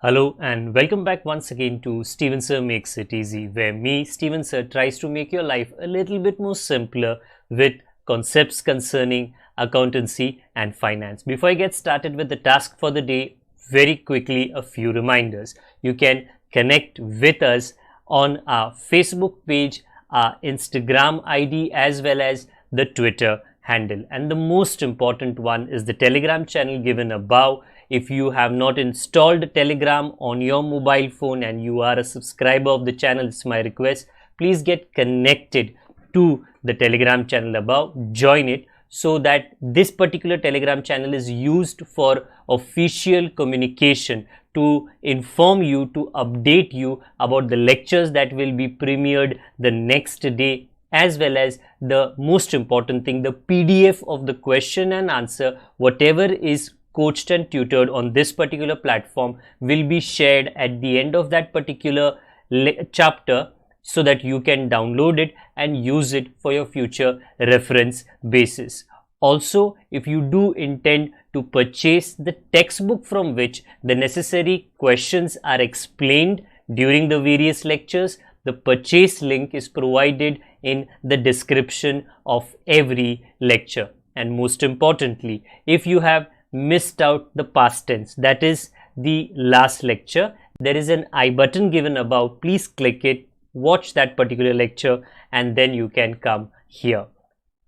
Hello and welcome back once again to Steven Sir Makes It Easy, where me, Steven Sir, tries to make your life a little bit more simpler with concepts concerning accountancy and finance. Before I get started with the task for the day, very quickly a few reminders. You can connect with us on our Facebook page, our Instagram ID as well as the Twitter handle. And the most important one is the Telegram channel given above. If you have not installed Telegram on your mobile phone and you are a subscriber of the channel, it's my request, please get connected to the Telegram channel above, join it, so that this particular Telegram channel is used for official communication to inform you, to update you about the lectures that will be premiered the next day, as well as the most important thing, the PDF of the question and answer, whatever is coached and tutored on this particular platform will be shared at the end of that particular chapter, so that you can download it and use it for your future reference basis. Also, if you do intend to purchase the textbook from which the necessary questions are explained during the various lectures, the purchase link is provided in the description of every lecture. And most importantly, if you have missed out the past tense, that is the last lecture, there is an I button given above. Please click it, watch that particular lecture, and then you can come here.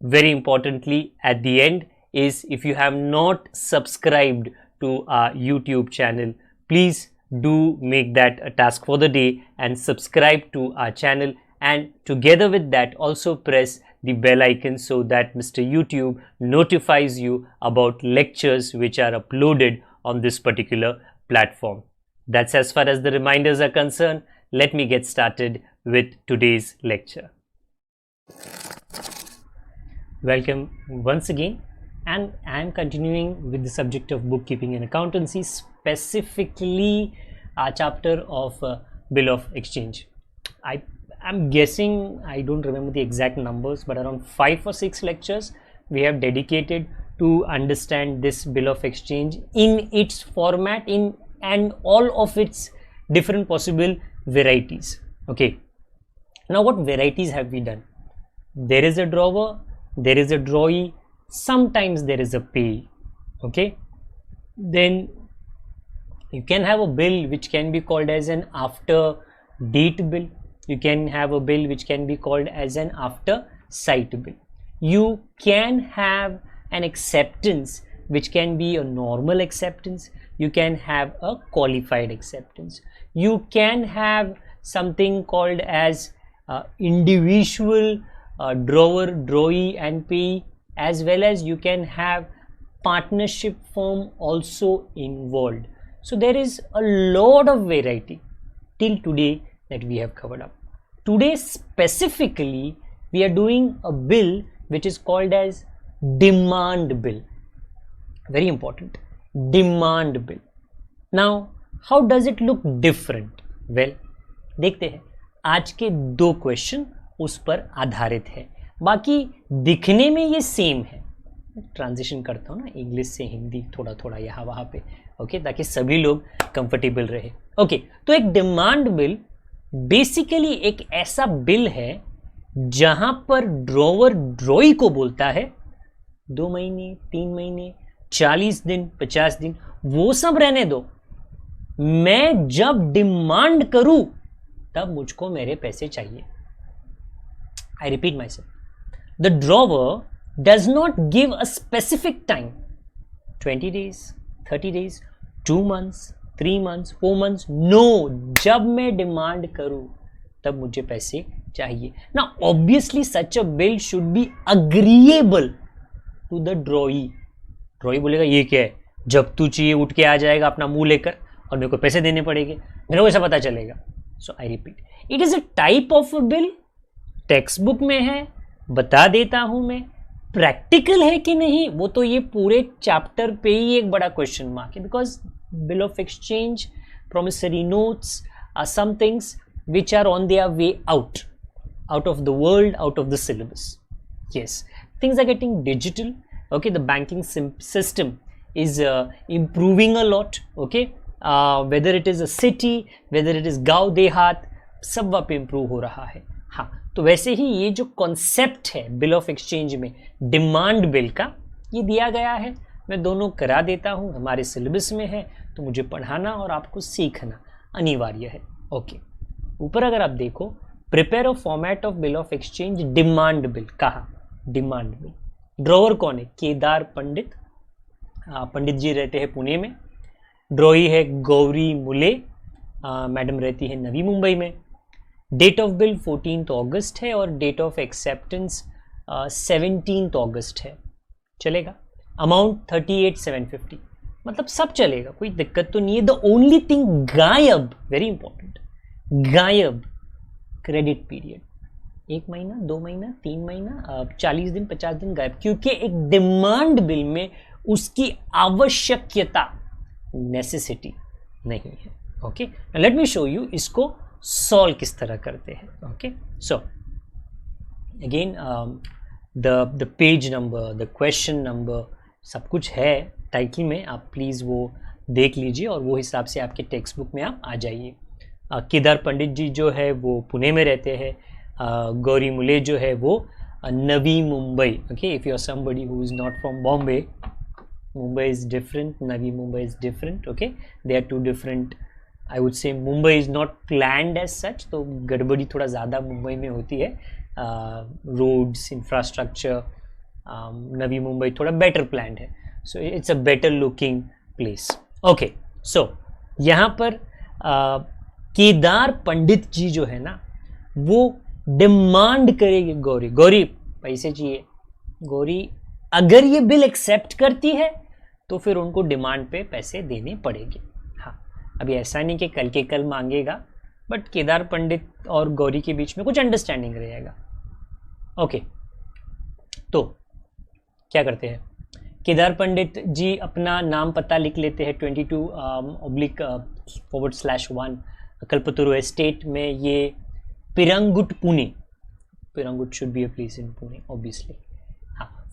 Very importantly, at the end is, if you have not subscribed to our YouTube channel, please do make that a task for the day and subscribe to our channel, and together with that also press the bell icon so that Mr. YouTube notifies you about lectures which are uploaded on this particular platform. That's as far as the reminders are concerned. Let me get started with today's lecture. Welcome once again, and I am continuing with the subject of bookkeeping and accountancy, specifically a chapter of bill of exchange. I'm guessing, I don't remember the exact numbers, but around 5 or 6 lectures we have dedicated to understand this bill of exchange in its format, and all of its different possible varieties. Okay, now what varieties have we done? There is a drawer, there is a drawee, sometimes there is a pay. Okay, then you can have a bill which can be called as an after date bill. You can have a bill which can be called as an after sight bill. You can have an acceptance which can be a normal acceptance. You can have a qualified acceptance. You can have something called as individual drawer, drawee and payee, as well as you can have partnership form also involved. So there is a lot of variety till today that we have covered up. Today specifically we are doing a bill which is called as demand bill. Very important, demand bill. Now how does it look different? Well, देखते हैं, आज के 2 question उस पर आधारित है, बाकी दिखने में ये सेम है. ट्रांजिशन करता हूँ ना इंग्लिश से हिंदी थोड़ा थोड़ा यहाँ वहाँ पे, ओके, ताकि सभी लोग कंफर्टेबल रहे. ओके, तो एक डिमांड बिल बेसिकली एक ऐसा बिल है जहां पर ड्रॉवर ड्रॉई को बोलता है 2 महीने, 3 महीने, 40 दिन, 50 दिन, वो सब रहने दो, मैं जब डिमांड करूं तब मुझको मेरे पैसे चाहिए. आई repeat my self, the drawer does not give a specific time, 20 days, 30 days, 2 months, 3 months, 4 months, no, जब मैं डिमांड करूं तब मुझे पैसे चाहिए. ना obviously such a bill should be agreeable to the drawee. Drawee बोलेगा ये क्या है, जब तू चाहिए उठ के आ जाएगा अपना मुंह लेकर और मेरे को पैसे देने पड़ेंगे, मेरे को ऐसा पता चलेगा. So I repeat, it is a type of a bill, textbook में है, बता देता हूं मैं. प्रैक्टिकल है कि नहीं वो तो ये पूरे चैप्टर पे ही एक बड़ा क्वेश्चन मार्क है, because bill of exchange, promissory notes are some things which are on their way out of the world, out of the syllabus. Yes, things are getting digital. Okay, the banking system is improving a lot. Okay, whether it is a city, whether it is गांव देहात, सब वहाँ पे improve हो रहा है। हाँ, तो वैसे ही ये जो कॉन्सेप्ट है बिल ऑफ एक्सचेंज में डिमांड बिल का, ये दिया गया है। मैं दोनों करा देता हूँ, हमारे सिलेबस में है, तो मुझे पढ़ाना और आपको सीखना अनिवार्य है। ओके, ऊपर अगर आप देखो, prepare a format of bill of exchange demand bill, कहा डिमांड बिल। ड्रॉवर कौन है? केदार पंडित, पंडित जी रहते हैं पुणे में। ड्रॉई है गौरी मुले, मैडम रहती है नवी मुंबई में। डेट ऑफ बिल 14 अगस्त है और डेट ऑफ एक्सेप्टेंस 17 अगस्त है। चलेगा। अमाउंट 38,750, मतलब सब चलेगा, कोई दिक्कत तो नहीं है। द ओनली थिंग गायब, वेरी इंपॉर्टेंट, गायब क्रेडिट पीरियड, 1 महीना, 2 महीना, 3 महीना, 40 दिन, 50 दिन गायब, क्योंकि एक डिमांड बिल में उसकी आवश्यकता, नेसेसिटी नहीं है। Okay, let me show you इसको सॉल्व किस तरह करते हैं। Okay, so again the page number, the question number, सब कुछ है टाइटल में, आप प्लीज़ वो देख लीजिए और वो हिसाब से आपके टेक्स्ट बुक में आप आ जाइए। केदार पंडित जी जो है वो पुणे में रहते हैं। गौरी मुले जो है वो Navi Mumbai. Okay, if you are somebody who is not from Bombay, Mumbai is different, Navi Mumbai is different. Okay, they are two different. I would say Mumbai is not planned as such, तो गड़बड़ी थोड़ा ज़्यादा मुंबई में होती है। रोड्स, इंफ्रास्ट्रक्चर, नवी मुंबई थोड़ा better planned है, so it's a better looking place. Okay, so यहाँ पर केदार पंडित जी जो है ना, वो डिमांड करेगी गौरी, गौरी पैसे चाहिए। गौरी अगर ये बिल एक्सेप्ट करती है तो फिर उनको डिमांड पे पैसे देने पड़ेंगे। हाँ, अभी ऐसा नहीं कि कल के कल मांगेगा, बट केदार पंडित और गौरी के बीच में कुछ अंडरस्टैंडिंग रहेगा। ओके, तो क्या करते हैं, केदार पंडित जी अपना नाम पता लिख लेते हैं। 22/1 कल्पतरु एस्टेट में, ये Pirangut Pune, Pirangut should be a place in Pune obviously.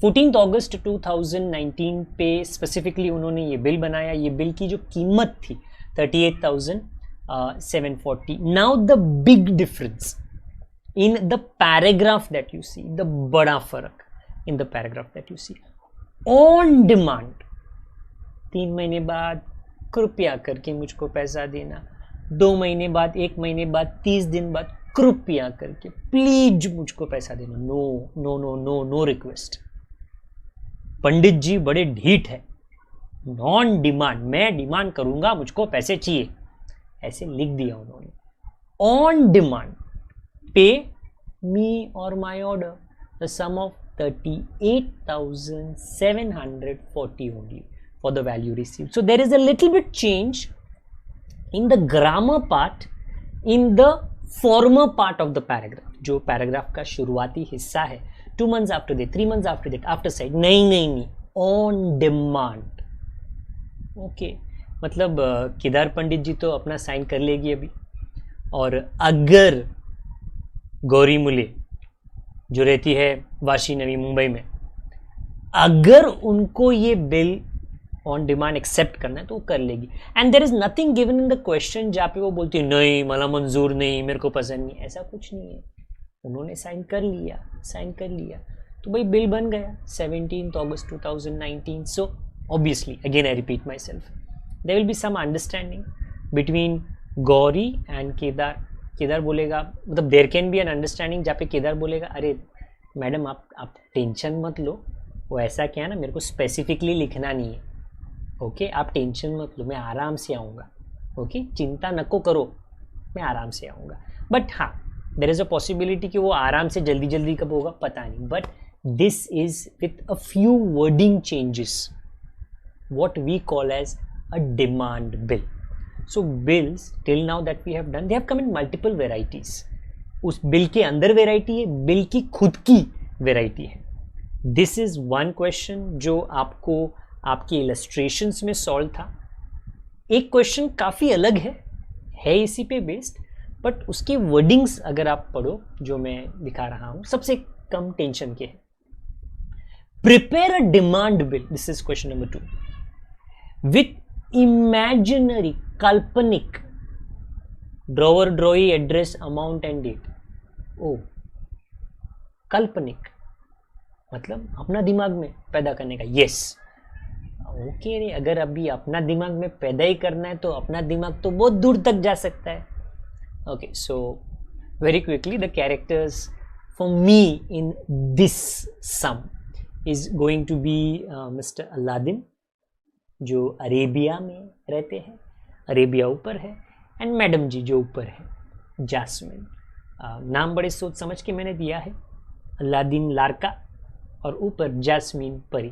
14 अगस्त 2019 पे स्पेसिफिकली उन्होंने ये बिल बनाया। ये बिल की जो कीमत थी 38,740। Now the big difference in the paragraph that you see, the बड़ा फर्क in the paragraph that you see, on demand, 3 महीने बाद कृपया करके मुझको पैसा देना, 2 महीने बाद, 1 महीने बाद, 30 दिन बाद कृपया करके प्लीज मुझको पैसा देना। No no no no no request. Pandit ji बड़े ढीठ है, नॉन डिमांड, मैं डिमांड करूंगा, मुझको पैसे चाहिए, ऐसे लिख दिया उन्होंने। On demand, pay me or my order the sum of 38,740 only for the value received. So there is a little bit change in the grammar part, in the former part of the paragraph. जो paragraph का शुरुआती हिस्सा है, 2 months after that, 3 months after that, after side, नहीं, on demand. Okay, मतलब केदार पंडित जी तो अपना sign कर लेगी अभी, और अगर गौरी मुले जो रहती है वाशी नवी मुंबई में, अगर उनको ये बिल ऑन डिमांड एक्सेप्ट करना है तो वो कर लेगी। And there is nothing given in the question जहाँ पे वो बोलती है नहीं मला मंजूर नहीं, मेरे को पसंद नहीं, ऐसा कुछ नहीं है। उन्होंने साइन कर लिया, तो भाई बिल बन गया 17 अगस्त 2019। So obviously again I repeat myself, there will be some understanding between Gauri and Kedar. Kedar बोलेगा, मतलब there can be an understanding जहाँ पे केदार बोलेगा अरे मैडम आप टेंशन मत लो, वो ऐसा क्या है ना, मेरे को स्पेसिफिकली लिखना नहीं है। ओके, आप टेंशन मत लो, मैं आराम से आऊँगा। ओके, चिंता नको करो, मैं आराम से आऊँगा। बट हाँ, देयर इज अ पॉसिबिलिटी कि वो आराम से जल्दी कब होगा पता नहीं, but this is with a few wording changes, what we call as a demand bill. So bills till now that we have done, they have come in multiple varieties. उस बिल के अंदर वेराइटी है, bill की खुद की variety है। This is one question जो आपको आपके इलस्ट्रेशंस में सॉल्व था। एक क्वेश्चन काफ़ी अलग है इसी पे बेस्ड, बट उसके वर्डिंग्स अगर आप पढ़ो जो मैं दिखा रहा हूँ, सबसे कम टेंशन के है। Prepare a demand bill, this is question number 2, with imaginary, काल्पनिक, drawer, drawee, address, amount and date. ओ, काल्पनिक मतलब अपना दिमाग में पैदा करने का। यस, ओके रे, अगर अभी अपना दिमाग में पैदा ही करना है तो अपना दिमाग तो बहुत दूर तक जा सकता है। Okay, so very quickly the characters for me in this sum is going to be mister Aladdin, जो अरेबिया में रहते हैं, अरेबिया ऊपर है, एंड मैडम जी जो ऊपर है, जैस्मिन। नाम बड़े सोच समझ के मैंने दिया है, अलादीन लार्का और ऊपर जैस्मिन परी।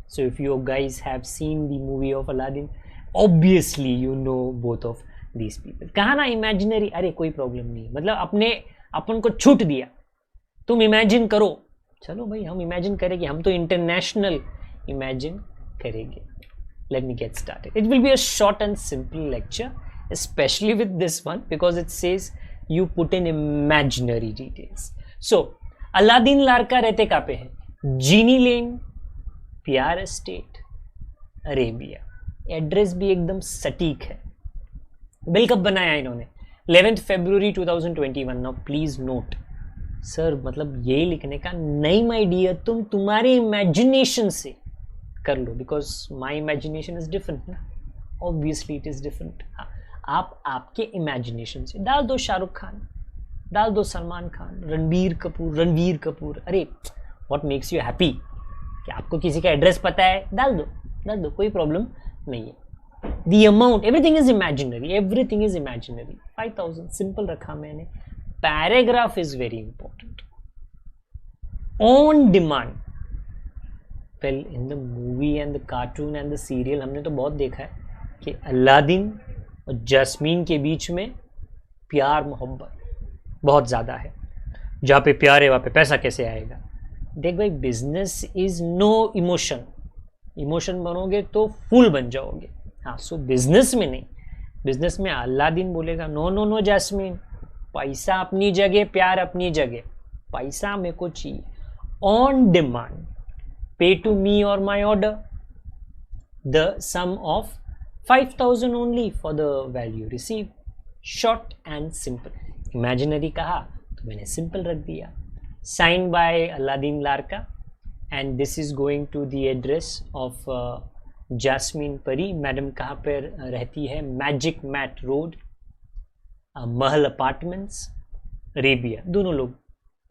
So if you guys have seen the movie of Aladdin, obviously you know both of these people. कहा ना इमेजिनरी, अरे कोई प्रॉब्लम नहीं, मतलब अपन को छूट दिया, तुम इमेजिन करो, चलो भाई हम इमेजिन करेंगे, हम तो इंटरनेशनल इमेजिन करेंगे। Let me get started. It will be a short and simple lecture, especially with this one because it says you put in imaginary details. So, Aladdin लार्का रहते कहाँ पे हैं? जीनी लेन, प्यार एस्टेट, अरेबिया। एड्रेस भी एकदम सटीक है। बिल कब बनाया इन्होंने? 11 फरवरी 2021। नाउ प्लीज नोट सर, मतलब ये लिखने का नहीं माय डियर, तुम तुम्हारे इमेजिनेशन से कर लो, because my imagination is different ना, ऑब्वियसली इट इज डिफरेंट। आप आपके इमेजिनेशन से डाल दो शाहरुख खान, डाल दो सलमान खान, रणबीर कपूर। अरे व्हाट मेक्स यू हैप्पी? कि आपको किसी का एड्रेस पता है, डाल दो, कोई प्रॉब्लम नहीं है। The amount, everything is imaginary. 5000 simple रखा मैंने। Paragraph is very important. On demand, well in the movie and the cartoon and the serial हमने तो बहुत देखा है कि अलादीन और जैस्मीन के बीच में प्यार मोहब्बत बहुत ज़्यादा है। जहाँ पे प्यार है वहाँ पे पैसा कैसे आएगा? देख भाई, बिजनेस इज नो इमोशन बनोगे तो फूल बन जाओगे। हाँ, सो बिजनेस में नहीं, बिजनेस में अलादीन बोलेगा नो जैस्मीन, पैसा अपनी जगह, प्यार अपनी जगह, पैसा मेरे को चाहिए। On demand, pay to me or my order the sum of 5000 only for the value received. Short and simple. Imaginary कहा तो मैंने simple रख दिया। Signed by अलादीन लार्का and this is going to the address of Jasmine परी। Madam कहाँ पर रहती है? मैजिक मैट रोड, महल अपार्टमेंट्स, अरेबिया। दोनों लोग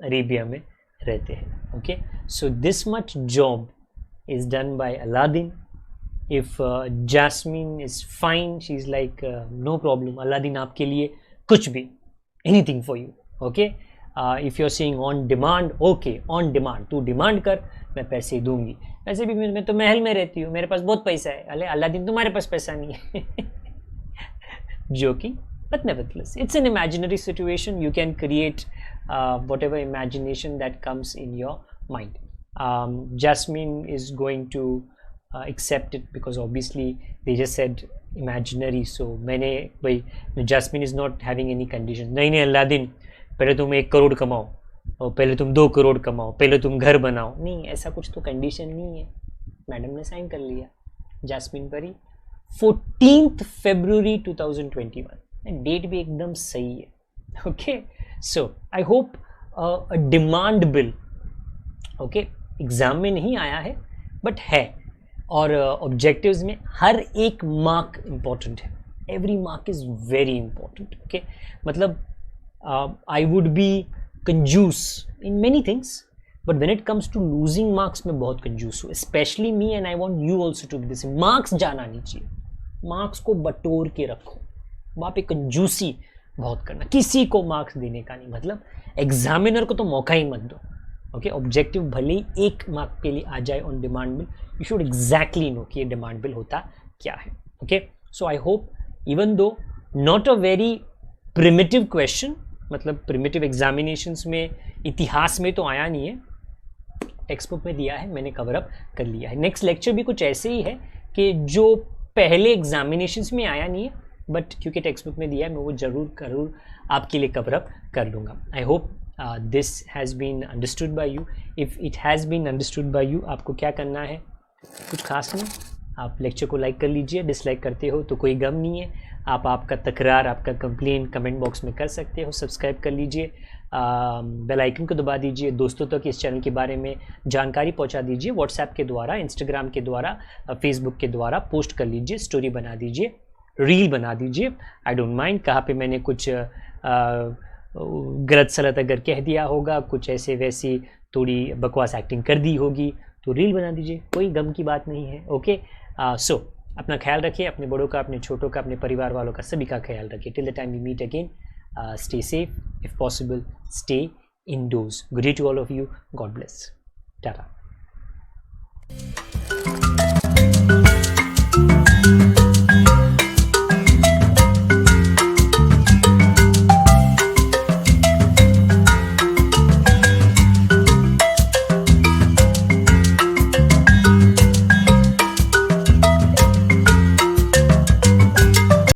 अरेबिया में रहते हैं। Okay, so this much job is done by Aladdin. If Jasmine is fine, she is like no problem, Aladdin आपके लिए कुछ भी, anything for you. Okay, if you are saying on demand, okay on demand, तू demand कर, मैं पैसे दूंगी। वैसे भी मैं तो महल में रहती हूँ, मेरे पास बहुत पैसा है। अरे अलादीन, तुम्हारे पास पैसा नहीं है। Joking, but nevertheless it's an imaginary situation. You can create whatever imagination that comes in your mind. Jasmine is going to accept it because obviously they just said imaginary, so मैंने भाई Jasmine is not having any condition। नहीं Aladdin, पहले तुम 1 करोड़ कमाओ, और पहले तुम 2 करोड़ कमाओ, पहले तुम घर बनाओ, नहीं ऐसा कुछ तो कंडीशन नहीं है। मैडम ने साइन कर लिया। जैस्मिन परी 14 फरवरी 2021, डेट भी एकदम सही है। Okay, so I hope a demand bill, okay, exam में नहीं आया है बट है, और ऑब्जेक्टिव्स में हर एक मार्क इंपॉर्टेंट है। Every mark is very important. Okay, मतलब आई वुड बी कंजूस in many things, but when it comes to losing marks में बहुत कंजूस हूँ, especially me, and I want you also to be this. Marks जाना नहीं चाहिए, मार्क्स को बटोर के रखो, वहाँ पे कंजूसी बहुत करना, किसी को मार्क्स देने का नहीं, मतलब एग्जामिनर को तो मौका ही मत दो। ओके, ऑब्जेक्टिव भले ही 1 मार्क के लिए आ जाए on demand bill, you should exactly know कि ये डिमांड बिल होता क्या है। Okay, so I hope even though not a very primitive question, मतलब प्रिमिटिव एग्जामिनेशंस में इतिहास में तो आया नहीं है, टेक्स्ट बुक में दिया है, मैंने कवर अप कर लिया है। नेक्स्ट लेक्चर भी कुछ ऐसे ही है कि जो पहले एग्जामिनेशंस में आया नहीं है, बट क्योंकि टेक्स्ट बुक में दिया है, मैं वो जरूर आपके लिए कवर अप कर लूँगा। I hope this has been understood by you. If it has been understood by you, आपको क्या करना है? कुछ खास नहीं, आप लेक्चर को लाइक कर लीजिए, डिसलाइक करते हो तो कोई गम नहीं है, आप आपका तकरार, आपका कंप्लेन कमेंट बॉक्स में कर सकते हो। सब्सक्राइब कर लीजिए, बेल आइकन को दबा दीजिए, दोस्तों तक इस चैनल के बारे में जानकारी पहुंचा दीजिए, व्हाट्सएप के द्वारा, इंस्टाग्राम के द्वारा, फेसबुक के द्वारा पोस्ट कर लीजिए, स्टोरी बना दीजिए, रील बना दीजिए। आई डोंट माइंड, कहाँ पे मैंने कुछ गलत सलत अगर कह दिया होगा, कुछ ऐसे वैसी थोड़ी बकवास एक्टिंग कर दी होगी तो रील बना दीजिए, कोई गम की बात नहीं है। ओके, सो अपना ख्याल रखिए, अपने बड़ों का, अपने छोटों का, अपने परिवार वालों का, सभी का ख्याल रखिए। Till the time we meet again, stay safe, if possible stay indoors. Good day to all of you. God bless. Tata.